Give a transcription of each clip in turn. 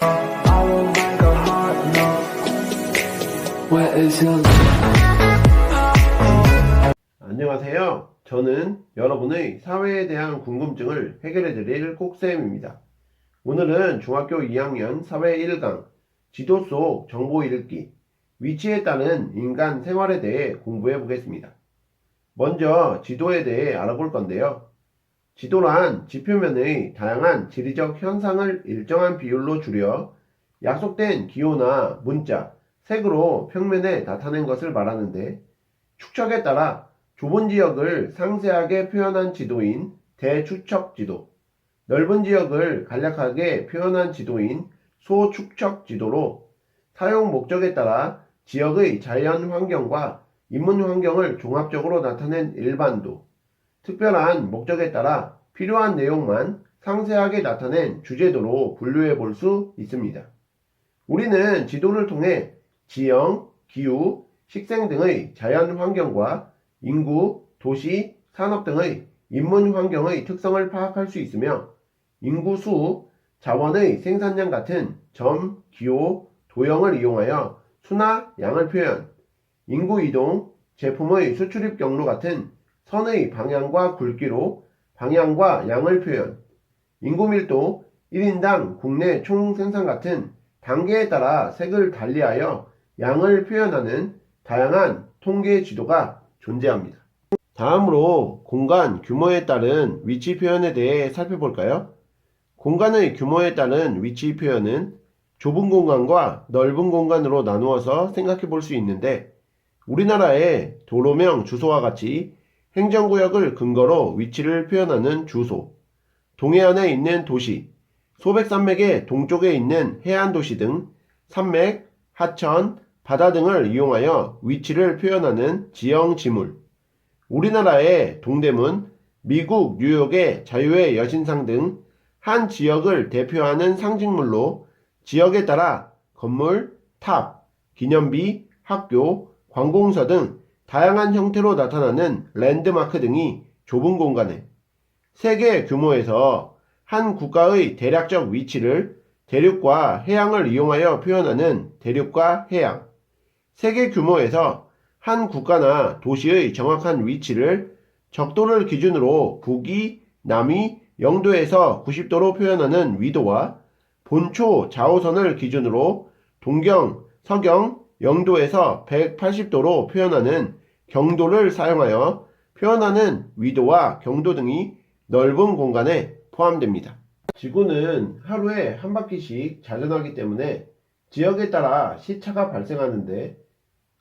I will make a hot note. Where is your 안녕하세요. 저는 여러분의 사회에 대한 궁금증을 해결해 드릴 꼭쌤입니다. 오늘은 중학교 2학년 사회 1강 지도 속 정보 읽기 위치에 따른 인간 생활에 대해 공부해 보겠습니다. 먼저 지도에 대해 알아볼 건데요. 지도란 지표면의 다양한 지리적 현상을 일정한 비율로 줄여 약속된 기호나 문자, 색으로 평면에 나타낸 것을 말하는데 축척에 따라 좁은 지역을 상세하게 표현한 지도인 대축척 지도, 넓은 지역을 간략하게 표현한 지도인 소축척 지도로 사용 목적에 따라 지역의 자연 환경과 인문 환경을 종합적으로 나타낸 일반도, 특별한 목적에 따라 필요한 내용만 상세하게 나타낸 주제도로 분류해 볼 수 있습니다. 우리는 지도를 통해 지형, 기후, 식생 등의 자연 환경과 인구, 도시, 산업 등의 인문 환경의 특성을 파악할 수 있으며 인구 수, 자원의 생산량 같은 점, 기호, 도형을 이용하여 수나 양을 표현, 인구 이동, 제품의 수출입 경로 같은 선의 방향과 굵기로 방향과 양을 표현, 인구 밀도, 1인당 국내 총 생산 같은 단계에 따라 색을 달리하여 양을 표현하는 다양한 통계 지도가 존재합니다. 다음으로 공간 규모에 따른 위치 표현에 대해 살펴볼까요? 공간의 규모에 따른 위치 표현은 좁은 공간과 넓은 공간으로 나누어서 생각해 볼 수 있는데 우리나라의 도로명 주소와 같이 행정구역을 근거로 위치를 표현하는 주소, 동해안에 있는 도시, 소백산맥의 동쪽에 있는 해안도시 등 산맥, 하천, 바다 등을 이용하여 위치를 표현하는 지형지물, 우리나라의 동대문, 미국 뉴욕의 자유의 여신상 등 한 지역을 대표하는 상징물로 지역에 따라 건물, 탑, 기념비, 학교, 관공서 등 다양한 형태로 나타나는 랜드마크 등이 좁은 공간에, 세계 규모에서 한 국가의 대략적 위치를 대륙과 해양을 이용하여 표현하는 대륙과 해양, 세계 규모에서 한 국가나 도시의 정확한 위치를 적도를 기준으로 북위, 남위, 영도에서 90도로 표현하는 위도와 본초 좌우선을 기준으로 동경, 서경, 영도에서 180도로 표현하는 경도를 사용하여 표현하는 위도와 경도 등이 넓은 공간에 포함됩니다. 지구는 하루에 한 바퀴씩 자전하기 때문에 지역에 따라 시차가 발생하는데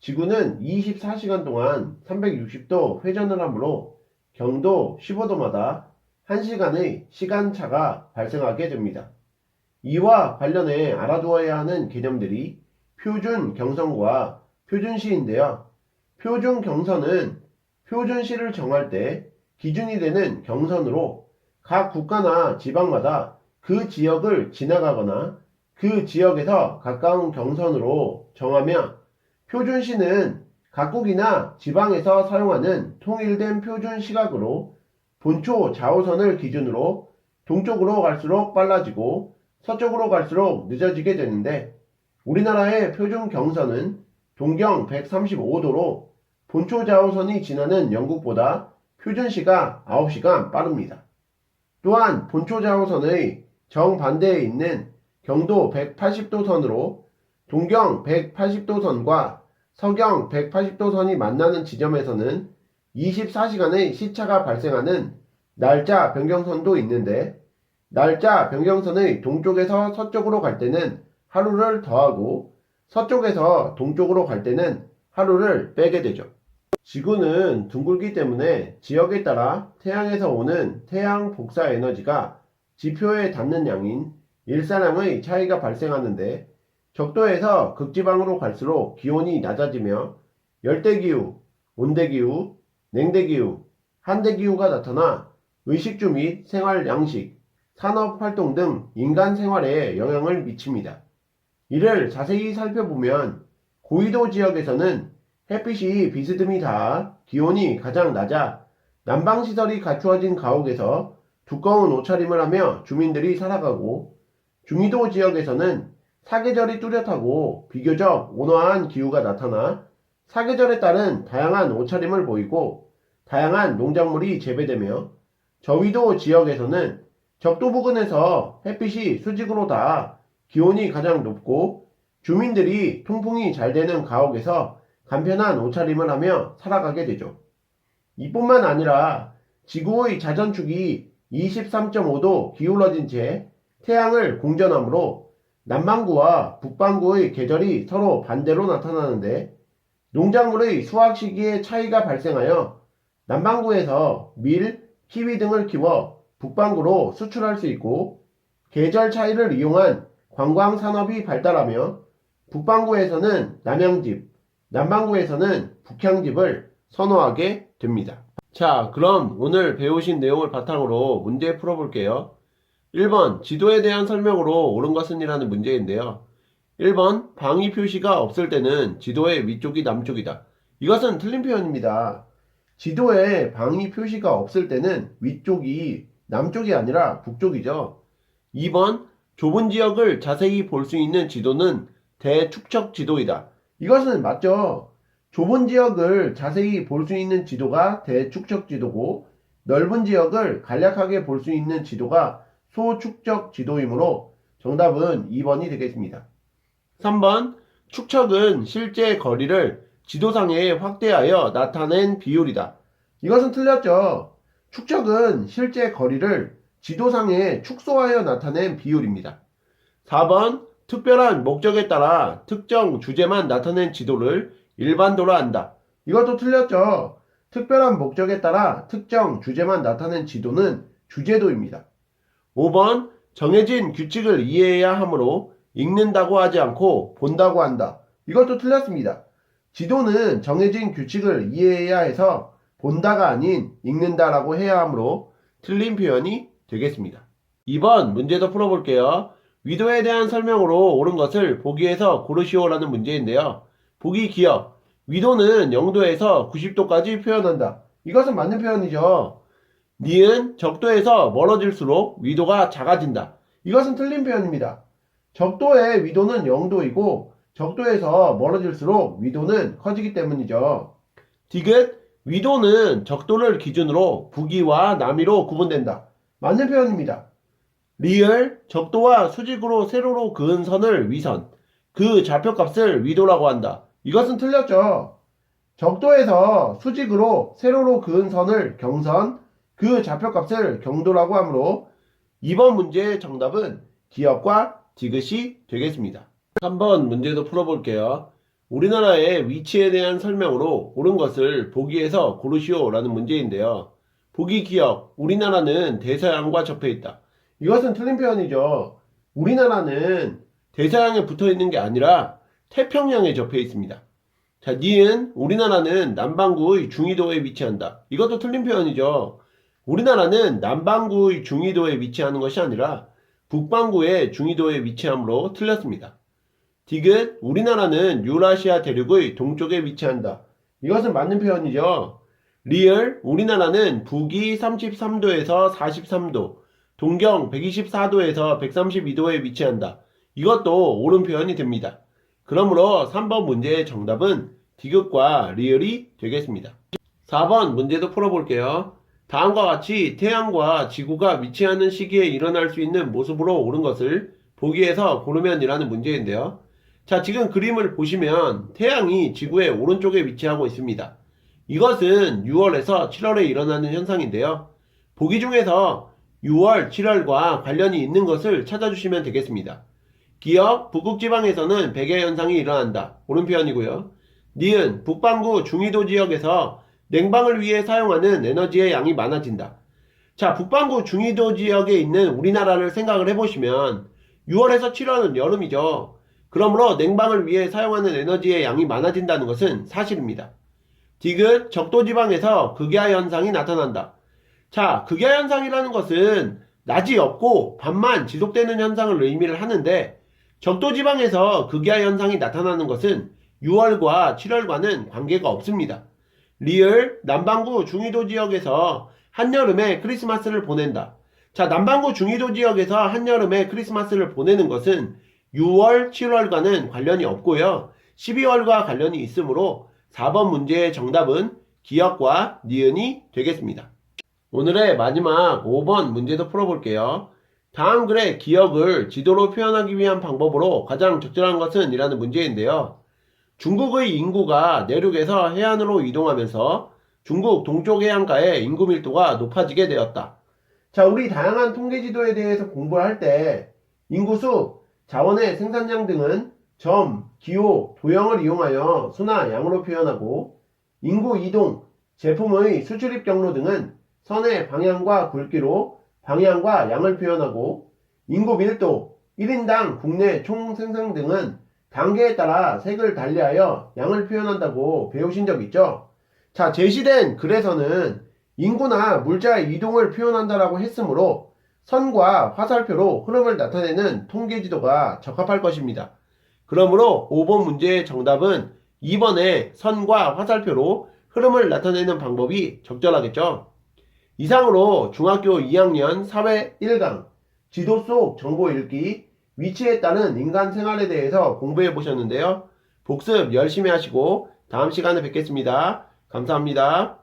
지구는 24시간 동안 360도 회전을 하므로 경도 15도마다 1시간의 시간차가 발생하게 됩니다. 이와 관련해 알아두어야 하는 개념들이 표준 경선과 표준시인데요. 표준 경선은 표준시를 정할 때 기준이 되는 경선으로 각 국가나 지방마다 그 지역을 지나가거나 그 지역에서 가까운 경선으로 정하며 표준시는 각국이나 지방에서 사용하는 통일된 표준 시각으로 본초 좌우선을 기준으로 동쪽으로 갈수록 빨라지고 서쪽으로 갈수록 늦어지게 되는데 우리나라의 표준 경선은 동경 135도로 본초 좌우선이 지나는 영국보다 표준시가 9시간 빠릅니다. 또한 본초 좌우선의 정반대에 있는 경도 180도 선으로 동경 180도 선과 서경 180도 선이 만나는 지점에서는 24시간의 시차가 발생하는 날짜 변경선도 있는데 날짜 변경선의 동쪽에서 서쪽으로 갈 때는 하루를 더하고 서쪽에서 동쪽으로 갈 때는 하루를 빼게 되죠. 지구는 둥글기 때문에 지역에 따라 태양에서 오는 태양 복사 에너지가 지표에 닿는 양인 일사량의 차이가 발생하는데 적도에서 극지방으로 갈수록 기온이 낮아지며 열대기후, 온대기후, 냉대기후, 한대기후가 나타나 의식주 및 생활 양식, 산업활동 등 인간 생활에 영향을 미칩니다. 이를 자세히 살펴보면 고위도 지역에서는 햇빛이 비스듬히 닿아 기온이 가장 낮아 난방시설이 갖추어진 가옥에서 두꺼운 옷차림을 하며 주민들이 살아가고 중위도 지역에서는 사계절이 뚜렷하고 비교적 온화한 기후가 나타나 사계절에 따른 다양한 옷차림을 보이고 다양한 농작물이 재배되며 저위도 지역에서는 적도 부근에서 햇빛이 수직으로 닿아 기온이 가장 높고 주민들이 통풍이 잘 되는 가옥에서 간편한 옷차림을 하며 살아가게 되죠. 이뿐만 아니라 지구의 자전축이 23.5도 기울어진 채 태양을 공전하므로 남반구와 북반구의 계절이 서로 반대로 나타나는데 농작물의 수확 시기에 차이가 발생하여 남반구에서 밀, 키위 등을 키워 북반구로 수출할 수 있고 계절 차이를 이용한 관광 산업이 발달하며 북반구에서는 남양집, 남반구에서는 북향집을 선호하게 됩니다. 자, 그럼 오늘 배우신 내용을 바탕으로 문제 풀어볼게요. 1번 지도에 대한 설명으로 옳은 것은 이라는 문제인데요. 1번 방위 표시가 없을 때는 지도의 위쪽이 남쪽이다. 이것은 틀린 표현입니다. 지도에 방위 표시가 없을 때는 위쪽이 남쪽이 아니라 북쪽이죠. 2번 좁은 지역을 자세히 볼 수 있는 지도는 대축척 지도이다. 이것은 맞죠. 좁은 지역을 자세히 볼 수 있는 지도가 대축척 지도고 넓은 지역을 간략하게 볼 수 있는 지도가 소축적 지도이므로 정답은 2번이 되겠습니다. 3번 축척은 실제 거리를 지도상에 확대하여 나타낸 비율이다. 이것은 틀렸죠. 축척은 실제 거리를 지도상에 축소하여 나타낸 비율입니다. 4번 특별한 목적에 따라 특정 주제만 나타낸 지도를 일반도로 한다. 이것도 틀렸죠. 특별한 목적에 따라 특정 주제만 나타낸 지도는 주제도입니다. 5번 정해진 규칙을 이해해야 하므로 읽는다고 하지 않고 본다고 한다. 이것도 틀렸습니다. 지도는 정해진 규칙을 이해해야 해서 본다가 아닌 읽는다라고 해야 하므로 틀린 표현이 되겠습니다. 2번 문제도 풀어볼게요. 위도에 대한 설명으로 옳은 것을 보기에서 고르시오라는 문제인데요. 보기 기억. 위도는 0도에서 90도까지 표현한다. 이것은 맞는 표현이죠. 니은 적도에서 멀어질수록 위도가 작아진다. 이것은 틀린 표현입니다. 적도의 위도는 0도이고 적도에서 멀어질수록 위도는 커지기 때문이죠. 디귿 위도는 적도를 기준으로 북위와 남위로 구분된다. 맞는 표현입니다. 리을 적도와 수직으로 세로로 그은 선을 위선, 그 좌표값을 위도라고 한다. 이것은 틀렸죠. 적도에서 수직으로 세로로 그은 선을 경선, 그 좌표값을 경도라고 하므로 2번 문제의 정답은 기역과 디귿이 되겠습니다. 3번 문제도 풀어볼게요. 우리나라의 위치에 대한 설명으로 옳은 것을 보기에서 고르시오 라는 문제인데요. 보기 기역, 우리나라는 대서양과 접해 있다. 이것은 틀린 표현이죠. 우리나라는 대서양에 붙어 있는 게 아니라 태평양에 접해 있습니다. 자, 니은 우리나라는 남반구의 중위도에 위치한다. 이것도 틀린 표현이죠. 우리나라는 남반구의 중위도에 위치하는 것이 아니라 북반구의 중위도에 위치하므로 틀렸습니다. 디귿 우리나라는 유라시아 대륙의 동쪽에 위치한다. 이것은 맞는 표현이죠. 리을 우리나라는 북위 33도에서 43도, 동경 124도에서 132도에 위치한다. 이것도 옳은 표현이 됩니다. 그러므로 3번 문제의 정답은 디귿과 리을이 되겠습니다. 4번 문제도 풀어볼게요. 다음과 같이 태양과 지구가 위치하는 시기에 일어날 수 있는 모습으로 옳은 것을 보기에서 고르면 이라는 문제인데요. 자, 지금 그림을 보시면 태양이 지구의 오른쪽에 위치하고 있습니다. 이것은 6월에서 7월에 일어나는 현상인데요. 보기 중에서 6월, 7월과 관련이 있는 것을 찾아주시면 되겠습니다. 기역, 북극지방에서는 백야 현상이 일어난다. 옳은 표현이고요. 니은, 북반구 중위도 지역에서 냉방을 위해 사용하는 에너지의 양이 많아진다. 자, 북반구 중위도 지역에 있는 우리나라를 생각을 해보시면 6월에서 7월은 여름이죠. 그러므로 냉방을 위해 사용하는 에너지의 양이 많아진다는 것은 사실입니다. 디귿, 적도지방에서 극야 현상이 나타난다. 자, 극야 현상이라는 것은 낮이 없고 밤만 지속되는 현상을 의미를 하는데 적도지방에서 극야 현상이 나타나는 것은 6월과 7월과는 관계가 없습니다. 리을, 남반구 중위도 지역에서 한여름에 크리스마스를 보낸다. 자, 남반구 중위도 지역에서 한여름에 크리스마스를 보내는 것은 6월, 7월과는 관련이 없고요. 12월과 관련이 있으므로 4번 문제의 정답은 기역과 니은이 되겠습니다. 오늘의 마지막 5번 문제도 풀어볼게요. 다음 글의 기역을 지도로 표현하기 위한 방법으로 가장 적절한 것은? 이라는 문제인데요. 중국의 인구가 내륙에서 해안으로 이동하면서 중국 동쪽 해안가의 인구 밀도가 높아지게 되었다. 자, 우리 다양한 통계 지도에 대해서 공부할 때 인구수, 자원의 생산량 등은 점, 기호, 도형을 이용하여 수나 양으로 표현하고 인구 이동, 제품의 수출입 경로 등은 선의 방향과 굵기로 방향과 양을 표현하고 인구 밀도, 1인당 국내 총 생산 등은 단계에 따라 색을 달리하여 양을 표현한다고 배우신 적 있죠? 자, 제시된 글에서는 인구나 물자의 이동을 표현한다라고 했으므로 선과 화살표로 흐름을 나타내는 통계지도가 적합할 것입니다. 그러므로 5번 문제의 정답은 2번의 선과 화살표로 흐름을 나타내는 방법이 적절하겠죠. 이상으로 중학교 2학년 사회 1강 지도 속 정보 읽기 위치에 따른 인간 생활에 대해서 공부해 보셨는데요. 복습 열심히 하시고 다음 시간에 뵙겠습니다. 감사합니다.